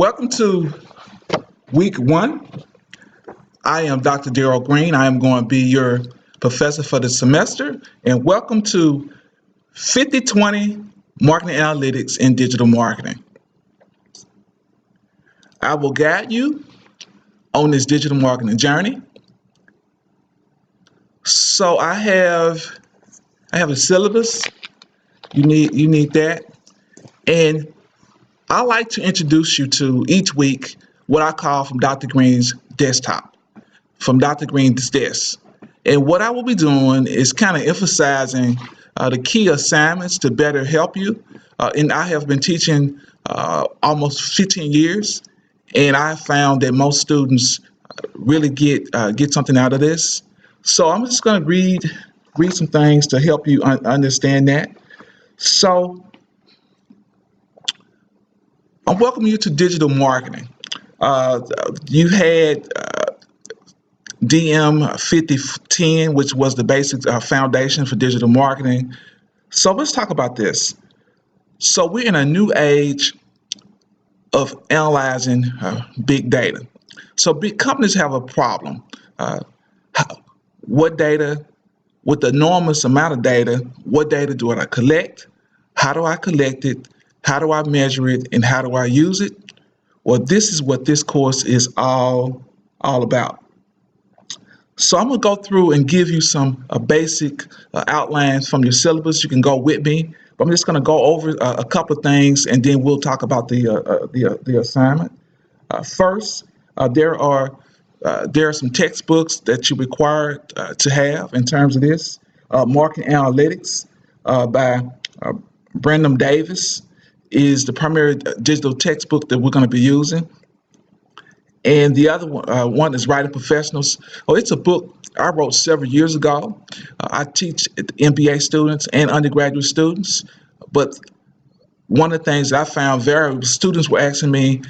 Welcome to week one. I am Dr. Daryl Green. I am going to be your professor for the semester. And welcome to 50/20 Marketing Analytics in Digital Marketing. I will guide you on this digital marketing journey. So I have a syllabus. You need that. And I like to introduce you to each week what I call from Dr. Green's desktop, from Dr. Green's desk. And what I will be doing is kind of emphasizing the key assignments to better help you. And I have been teaching almost 15 years, and I found that most students really get something out of this. So I'm just going to read some things to help you understand that. So I welcome you to digital marketing. You had DM 5010, which was the basic foundation for digital marketing. So let's talk about this. So we're in a new age of analyzing big data. So big companies have a problem. What data, with the enormous amount of data, what data do I collect? How do I collect it? How do I measure it? And how do I use it? Well, this is what this course is all about. So I'm going to go through and give you some basic outlines from your syllabus. You can go with me, but I'm just going to go over a couple of things, and then we'll talk about the assignment. First, there are some textbooks that you require to have in terms of this. Marketing Analytics by Brendan Davis is the primary digital textbook that we're going to be using. And the other one is Writing Professionals. Oh, it's a book I wrote several years ago. I teach MBA students and undergraduate students. But one of the things that I found students were asking me,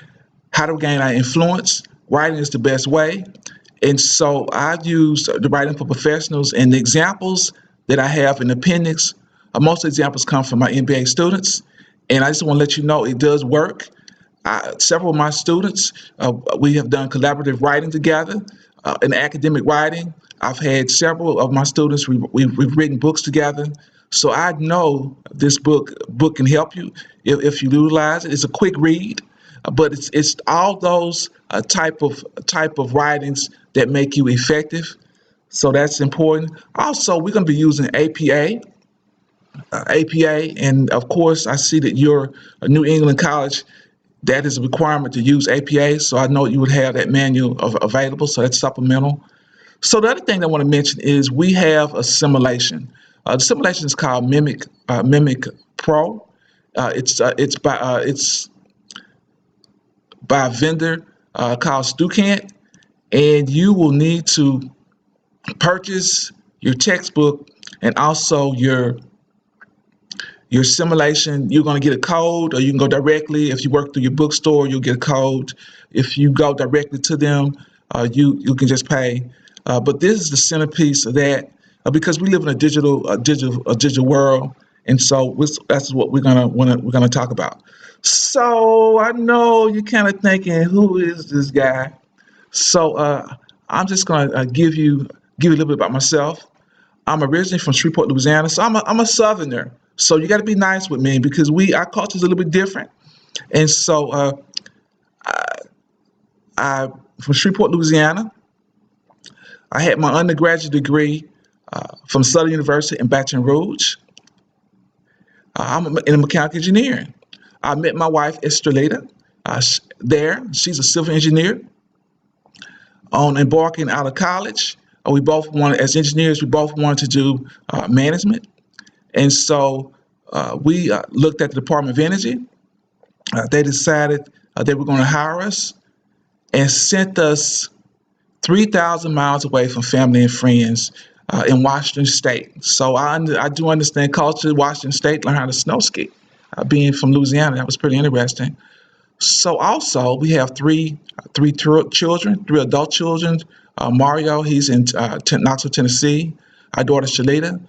how to gain our influence? Writing is the best way. And so I used the Writing for Professionals, and the examples that I have in the appendix, most examples come from my MBA students. And I just want to let you know it does work. Several of my students, we have done collaborative writing together in academic writing. I've had several of my students, we've written books together. So I know this book can help you if you utilize it. It's a quick read, but it's all those type of writings that make you effective. So that's important. Also, we're going to be using APA, and of course, I see that you're a New England college. That is a requirement to use APA, so I know you would have that manual available, so that's supplemental. So the other thing I want to mention is we have a simulation. The simulation is called Mimic Pro. It's by a vendor called Stucant, and you will need to purchase your textbook and also your simulation. You're going to get a code, or you can go directly. If you work through your bookstore, you'll get a code. If you go directly to them, you can just pay. But this is the centerpiece of that, because we live in a digital world, and so that's what we're gonna talk about. So I know you're kind of thinking, who is this guy? So I'm just gonna give you a little bit about myself. I'm originally from Shreveport, Louisiana, so I'm a Southerner. So you got to be nice with me, because our culture is a little bit different. And so I from Shreveport, Louisiana. I had my undergraduate degree from Southern University in Baton Rouge. I'm in mechanical engineering. I met my wife, Estrelita, there. She's a civil engineer. On embarking out of college, we both wanted, as engineers, we both wanted to do management. And so we looked at the Department of Energy. They decided they were going to hire us and sent us 3,000 miles away from family and friends in Washington State. So I do understand culture. Washington State, learn how to snow ski. Being from Louisiana, that was pretty interesting. So also we have three children, three adult children. Mario, he's in Knoxville, Tennessee. Our daughter Shalita,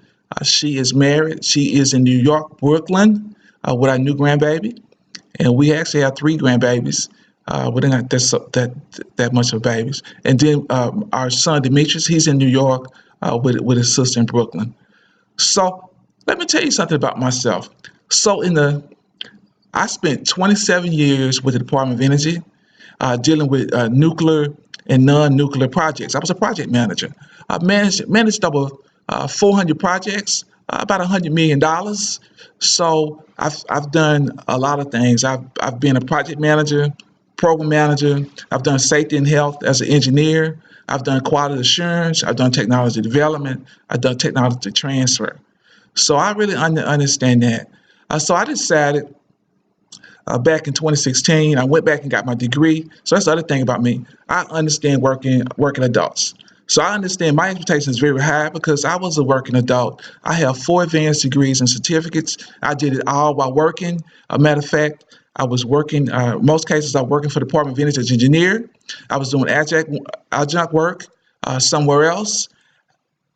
she is married. She is in New York, Brooklyn, with our new grandbaby. And we actually have three grandbabies. We didn't got that much of babies. And then our son Demetrius, he's in New York with his sister in Brooklyn. So let me tell you something about myself. So I spent 27 years with the Department of Energy, dealing with nuclear and non-nuclear projects. I was a project manager. I managed over 400 projects, about $100 million. So I've done a lot of things. I've been a project manager, program manager. I've done safety and health as an engineer. I've done quality assurance. I've done technology development. I've done technology transfer. So I really understand that. So I decided back in 2016. I went back and got my degree. So that's the other thing about me. I understand working adults. So I understand my expectation is very high because I was a working adult. I have 4 advanced degrees and certificates. I did it all while working. A matter of fact, I was working, most cases, I was working for the Department of Energy as an engineer. I was doing adjunct work somewhere else.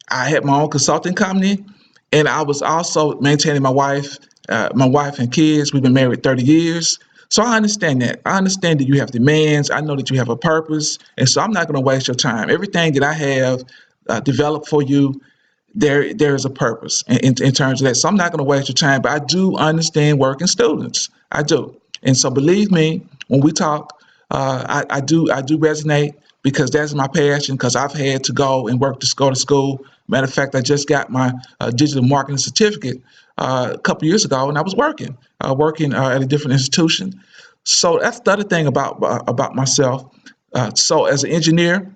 I had my own consulting company, and I was also maintaining my wife and kids. We've been married 30 years. So I understand that. I understand that you have demands. I know that you have a purpose. And so I'm not going to waste your time. Everything that I have developed for you, there is a purpose in terms of that. So I'm not going to waste your time, but I do understand working students. I do. And so believe me, when we talk, I do resonate because that's my passion. Because I've had to go and work to go to school. Matter of fact, I just got my digital marketing certificate a couple years ago, and I was working at a different institution. So that's the other thing about myself. So as an engineer,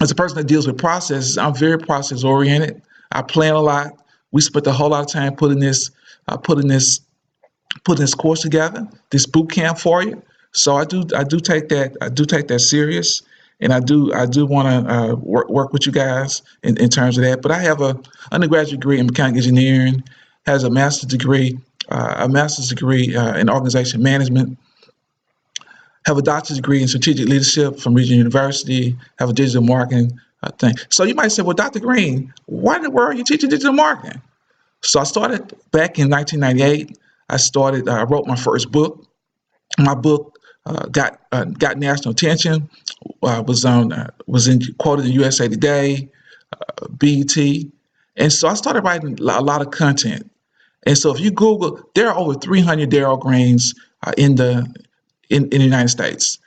as a person that deals with processes, I'm very process oriented. I plan a lot. We spent a whole lot of time putting this putting this course together, this boot camp for you. So I do take that serious, and I do want to work with you guys in terms of that. But I have a undergraduate degree in mechanical engineering, has a master's degree in organization management, have a doctorate degree in strategic leadership from Regional University, have a digital marketing thing. So you might say, well, Dr. Green, why in the world are you teaching digital marketing? So I started back in 1998. I wrote my first book. My book got national attention. Was quoted in USA Today, BET, and so I started writing a lot of content. And so if you Google, there are over 300 Daryl Greens in the United States.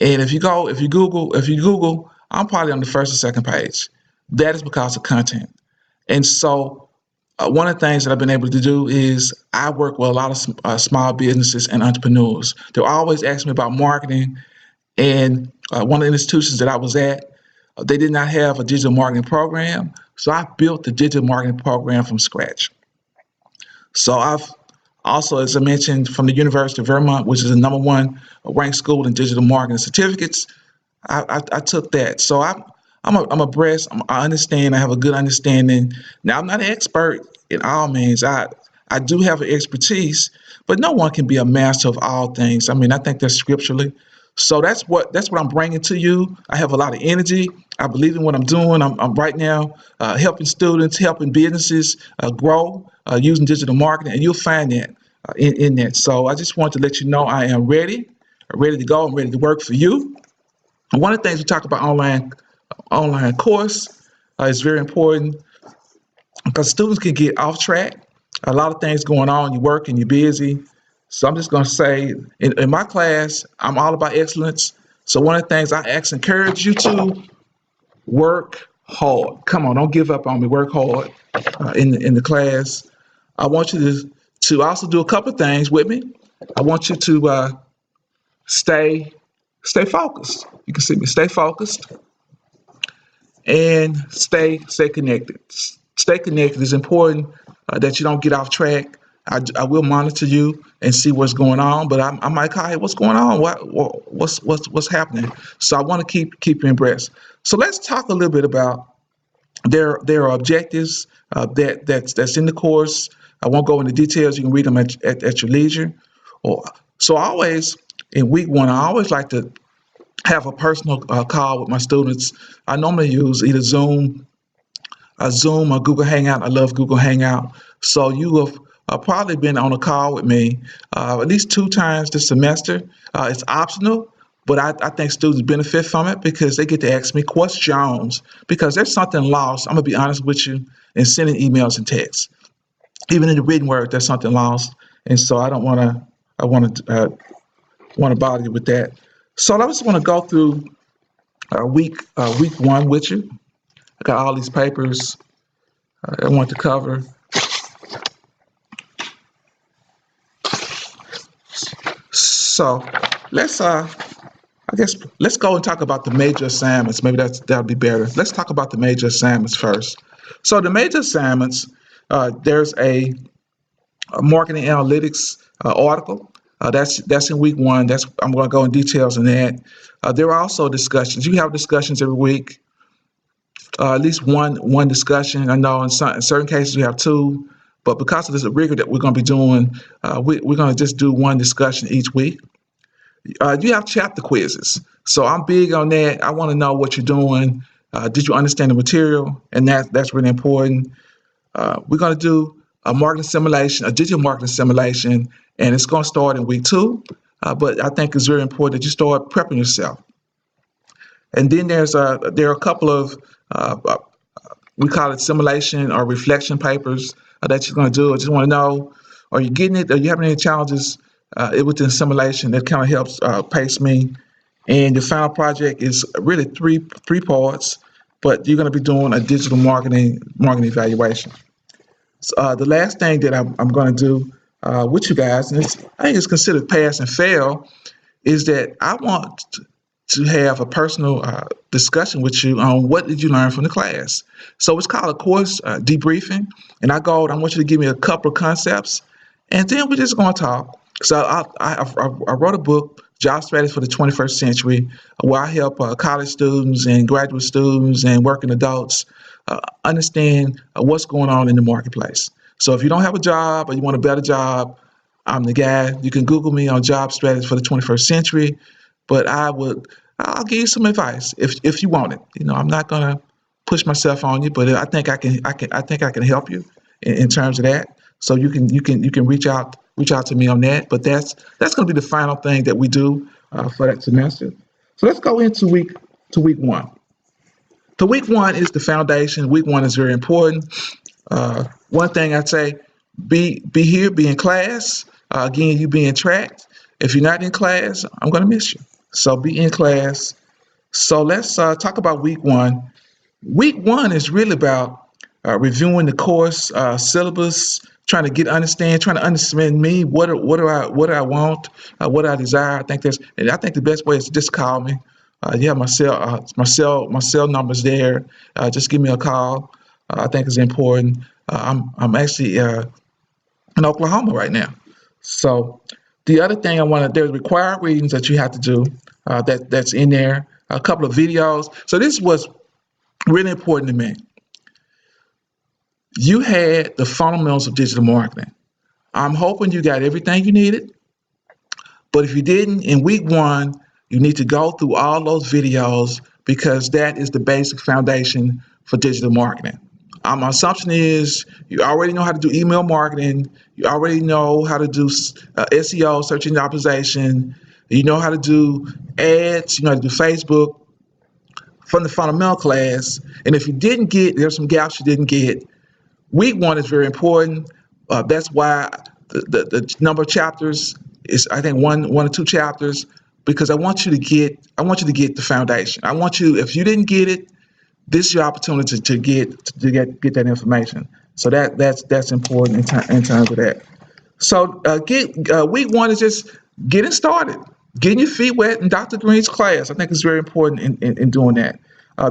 And if you Google, I'm probably on the first or second page. That is because of content. And so one of the things that I've been able to do is I work with a lot of small businesses and entrepreneurs. They'll always ask me about marketing. And one of the institutions that I was at, they did not have a digital marketing program. So I built the digital marketing program from scratch. So I've also, as I mentioned, from the University of Vermont, which is the number one ranked school in digital marketing certificates, I took that. So I'm abreast. I understand. I have a good understanding. Now I'm not an expert in all means. I do have an expertise, but no one can be a master of all things. I mean, I think that's scripturally. So that's what I'm bringing to you. I have a lot of energy. I believe in what I'm doing. I'm right now helping students, helping businesses grow using digital marketing, and you'll find that in that. So I just want to let you know I am ready to go. I'm ready to work for you. And one of the things we talk about online course is very important because students can get off track. A lot of things going on. You work and you're busy. So I'm just going to say, in my class, I'm all about excellence. So one of the things I encourage you to work hard. Come on, don't give up on me. Work hard in the class. I want you to also do a couple of things with me. I want you to stay stay focused. You can see me. Stay focused and stay connected. Stay connected is important that you don't get off track. I will monitor you and see what's going on, but I might call, hey, what's going on? What's happening? So I want to keep you abreast. So let's talk a little bit about there are objectives that's in the course. I won't go into details. You can read them at your leisure. Or so I always in week one, I always like to have a personal call with my students. I normally use either Zoom or Google Hangout. I love Google Hangout. So you have probably been on a call with me at least 2 times this semester. It's optional, but I think students benefit from it because they get to ask me questions. Because there's something lost. I'm gonna be honest with you in sending emails and texts. Even in the written word, there's something lost, and so I don't want to. I want to bother you with that. So I just want to go through week one with you. I got all these papers I want to cover. So let's I guess let's go and talk about the major assignments. Maybe that'll be better. Let's talk about the major assignments first. So the major assignments, there's a marketing analytics article. That's in week one. I'm going to go in details on that. There are also discussions. You have discussions every week. At least one discussion. I know in certain cases you have two, but because of this rigor that we're going to be doing, we're going to just do one discussion each week. You have chapter quizzes. So I'm big on that. I want to know what you're doing. Did you understand the material? And that's really important. We're going to do a marketing simulation, a digital marketing simulation, and it's going to start in week two. But I think it's very important that you start prepping yourself. And then there are a couple of we call it simulation or reflection papers that you're going to do. I just want to know, are you getting it? Are you having any challenges within simulation? That kind of helps pace me. And the final project is really three parts, but you're going to be doing a digital marketing evaluation. So, the last thing that I'm going to do with you guys, and I think it's considered pass and fail, is that I want to have a personal discussion with you on what did you learn from the class. So it's called a course debriefing, and I want you to give me a couple of concepts, and then we're just going to talk. So I wrote a book, Job Strategy for the 21st Century, where I help college students and graduate students and working adults understand what's going on in the marketplace. So if you don't have a job or you want a better job, I'm the guy. You can Google me on Job Strategy for the 21st Century, but I'll give you some advice if you want it. I'm not gonna push myself on you, but I think I can help you in terms of that. So you can reach out to me on that. But that's gonna be the final thing that we do for that semester. So let's go into week one. So week one is the foundation. Week one is very important. One thing I'd say, be here, be in class. Again, you being tracked. If you're not in class, I'm gonna miss you. So be in class. So let's talk about week one. Week one is really about reviewing the course syllabus, trying to understand me. What do I want? What I desire. I think the best way is to just call me. You have my cell numbers there. Just give me a call. I think it's important. I'm actually in Oklahoma right now. So the other thing there's required readings that you have to do that's in there, a couple of videos. So this was really important to me. You had the fundamentals of digital marketing. I'm hoping you got everything you needed, but if you didn't, in week one, you need to go through all those videos because that is the basic foundation for digital marketing. My assumption is you already know how to do email marketing. You already know how to do SEO, search engine optimization. You know how to do ads. You know how to do Facebook from the fundamental class. And if you didn't there's some gaps you didn't get. Week one is very important. That's why the number of chapters is, I think, one or two chapters, because I want you to get the foundation. I want you, if you didn't get it, this is your opportunity to get that information. So that's important in terms of that. So week one is just getting started, getting your feet wet in Dr. Green's class. I think it's very important in doing that.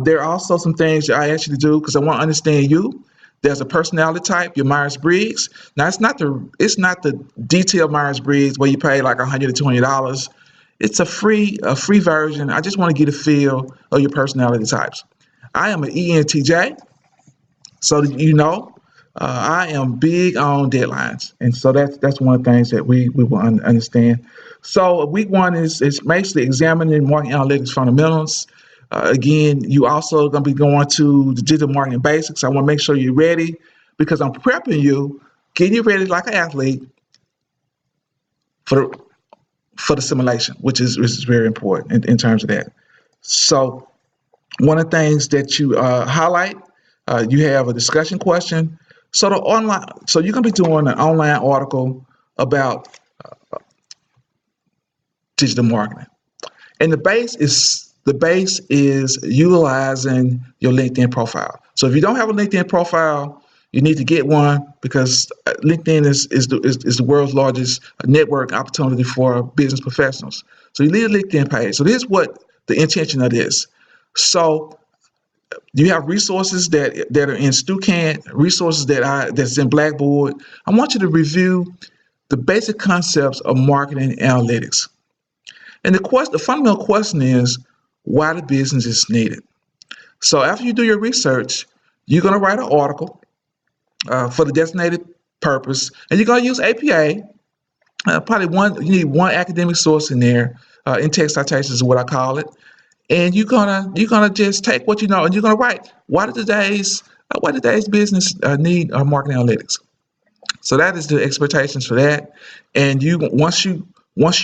There are also some things that I ask you to do because I want to understand you. There's a personality type, your Myers-Briggs. Now it's not the detailed Myers-Briggs where you pay like $120. It's a free version. I just want to get a feel of your personality types. I am an ENTJ, so I am big on deadlines, and so that's one of the things that we will understand. So week one is basically examining marketing analytics fundamentals. Again, you also going to be going to the digital marketing basics. I want to make sure you're ready because I'm prepping you, getting you ready like an athlete for for the simulation, which is very important in terms of that. So one of the things that you highlight, you have a discussion question. So you're gonna be doing an online article about digital marketing, and the base is utilizing your LinkedIn profile. So if you don't have a LinkedIn profile, you need to get one because LinkedIn is the world's largest network opportunity for business professionals. So you need a LinkedIn page. So this is what the intention of this. So you have resources that are in StuCant, resources that's in Blackboard. I want you to review the basic concepts of marketing analytics. And the fundamental question is why the business is needed. So after you do your research, you're going to write an article for the designated purpose, and you're going to use APA. Probably you need one academic source in there. In-text citations is what I call it. And you're gonna just take what you know, and you're gonna write why today's business need marketing analytics. So that is the expectations for that. And once you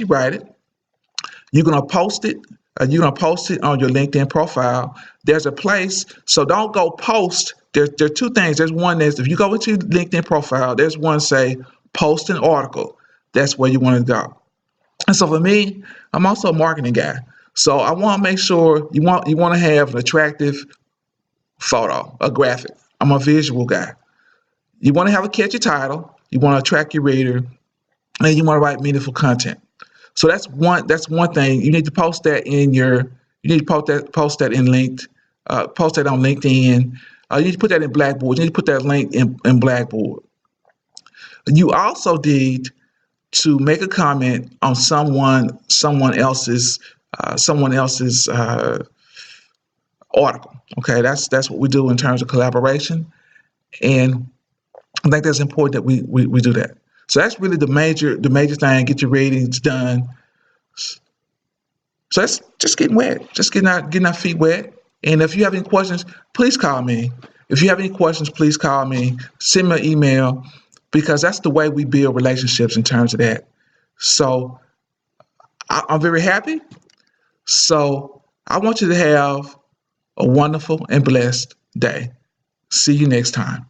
write it, you're gonna post it. You're gonna post it on your LinkedIn profile. There's a place, so don't go post. There are two things. There's one that's if you go into LinkedIn profile, there's one say post an article. That's where you want to go. And so for me, I'm also a marketing guy. So I want to make sure you want to have an attractive photo, a graphic. I'm a visual guy. You want to have a catchy title. You want to attract your reader, and you want to write meaningful content. So that's one thing. You need to post that in your. You need to post that in linked. Post that on LinkedIn. You need to put that in Blackboard. You need to put that link in Blackboard. You also need to make a comment on someone else's article. Okay, that's what we do in terms of collaboration, and I think that's important that we do that. So that's really the major thing. Get your ratings done. So that's just getting wet, just getting our feet wet. And if you have any questions, please call me. If you have any questions, please call me. Send me an email because that's the way we build relationships in terms of that. So I'm very happy. So I want you to have a wonderful and blessed day. See you next time.